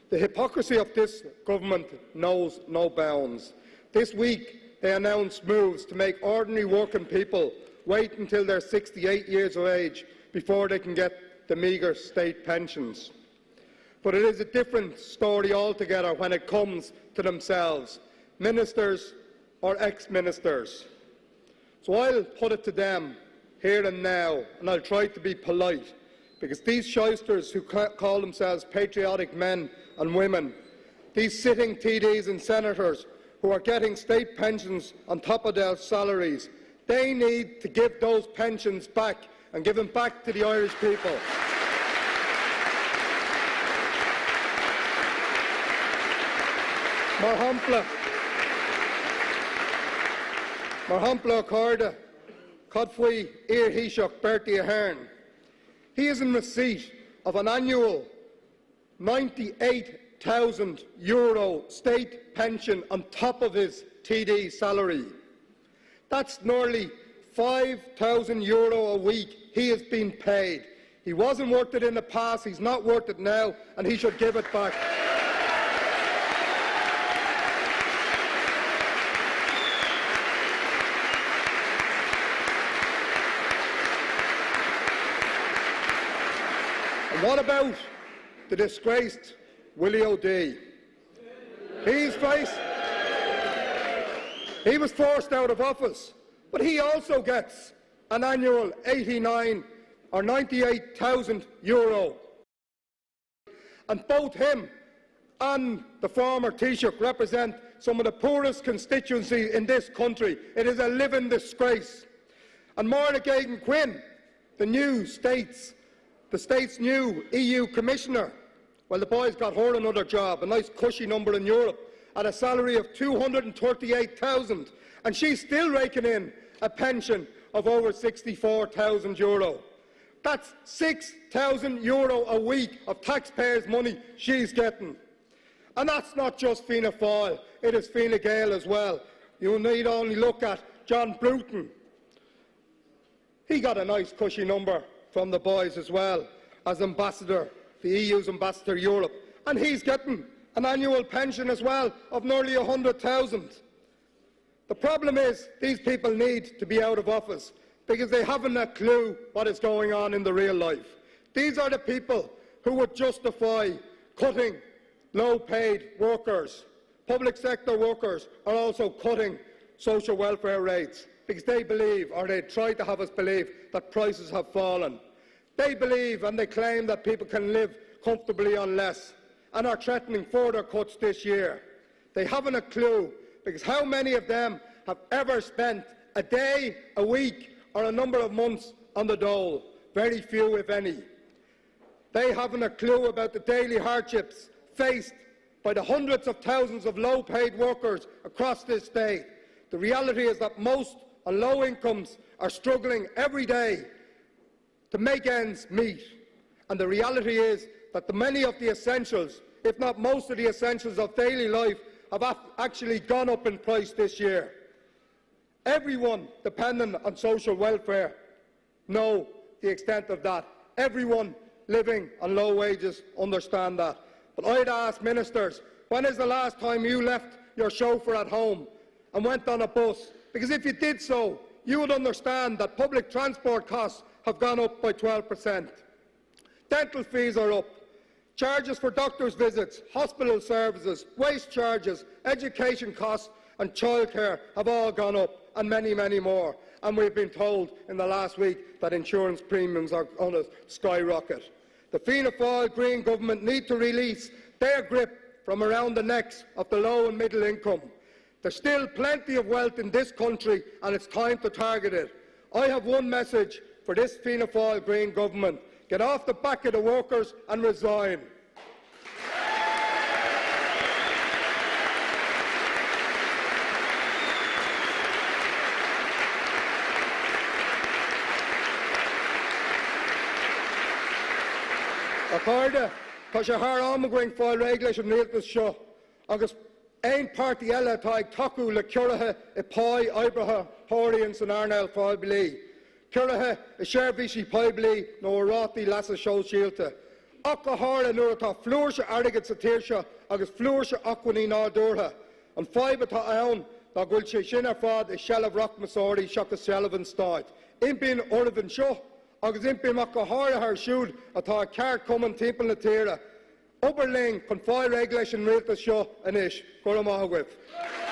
The hypocrisy of this government knows no bounds. This week they announced moves to make ordinary working people wait until they're 68 years of age before they can get the meagre state pensions. But it is a different story altogether when it comes to themselves, ministers or ex-ministers. So I'll put it to them here and now, and I'll try to be polite, because these shysters who call themselves patriotic men and women, these sitting TDs and senators who are getting state pensions on top of their salaries, they need to give those pensions back and give them back to the Irish people. Mar hampla cárda, cad faoi iarthaoiseach Bertie Ahern. He is in receipt of an annual €98,000 state pension on top of his TD salary. That's nearly €5,000 a week he has been paid. He wasn't worth it in the past, he's not worth it now, and he should give it back. And what about the disgraced Willie O'Dea? He was forced out of office, but he also gets an annual €89,000 or €98,000. And both him and the former Taoiseach represent some of the poorest constituencies in this country. It is a living disgrace. And Máire Gagan Quinn, the state's new EU Commissioner, well, the boys got her another job, a nice cushy number in Europe, at a salary of €238,000, and she's still raking in a pension of over €64,000. That's €6,000 a week of taxpayers' money she's getting. And that's not just Fianna Fáil, it is Fine Gael as well. You need only look at John Bruton. He got a nice cushy number from the boys as well, as ambassador, the EU's ambassador to Europe, and he's getting an annual pension as well of nearly €100,000. The problem is these people need to be out of office because they haven't a clue what is going on in the real life. These are the people who would justify cutting low-paid workers. Public sector workers are also cutting social welfare rates because they believe, or they try to have us believe, that prices have fallen. They believe and they claim that people can live comfortably on less and are threatening further cuts this year. They haven't a clue, because how many of them have ever spent a day, a week or a number of months on the dole? Very few, if any. They haven't a clue about the daily hardships faced by the hundreds of thousands of low-paid workers across this state. The reality is that most on low incomes are struggling every day to make ends meet. And the reality is that many of the essentials, if not most of the essentials of daily life, have actually gone up in price this year. Everyone dependent on social welfare know the extent of that. Everyone living on low wages understand that. But I'd ask ministers, when is the last time you left your chauffeur at home and went on a bus? Because if you did so, you would understand that public transport costs have gone up by 12%. Dental fees are up. Charges for doctors' visits, hospital services, waste charges, education costs and childcare have all gone up, and many, many more. And we've been told in the last week that insurance premiums are going to skyrocket. The Fianna Fáil Green Government need to release their grip from around the necks of the low and middle income. There's still plenty of wealth in this country, and it's time to target it. I have one message for this Fianna Fáil Green Government: get off the back of the workers and resign. Accorda, tá sé thar amagring fáil réigleis an rialtas seo, agus ein party eile tá ag tacu le cuireatha I páid oibrithe póiríonn san Airneall fáil bilí. Cuireatha I seirbhísí poiblí nó a rátaí leasa seo síalta. ach go hála nuair atá flúirse airgid sa tír seo agus flúirse achhaí nádúrtha. An fáib atá ann dá ghuiil sé sin ar fad is sealamh Rockmasóirí seachas sealamh an stáid. Impíonn ormhan seo agus impíonn ach go hála thar siúd atá ceart cumann timpeall na tíre. Oberling chun fáil réig leis an rialtas seo anois. Cúra maith agaibh.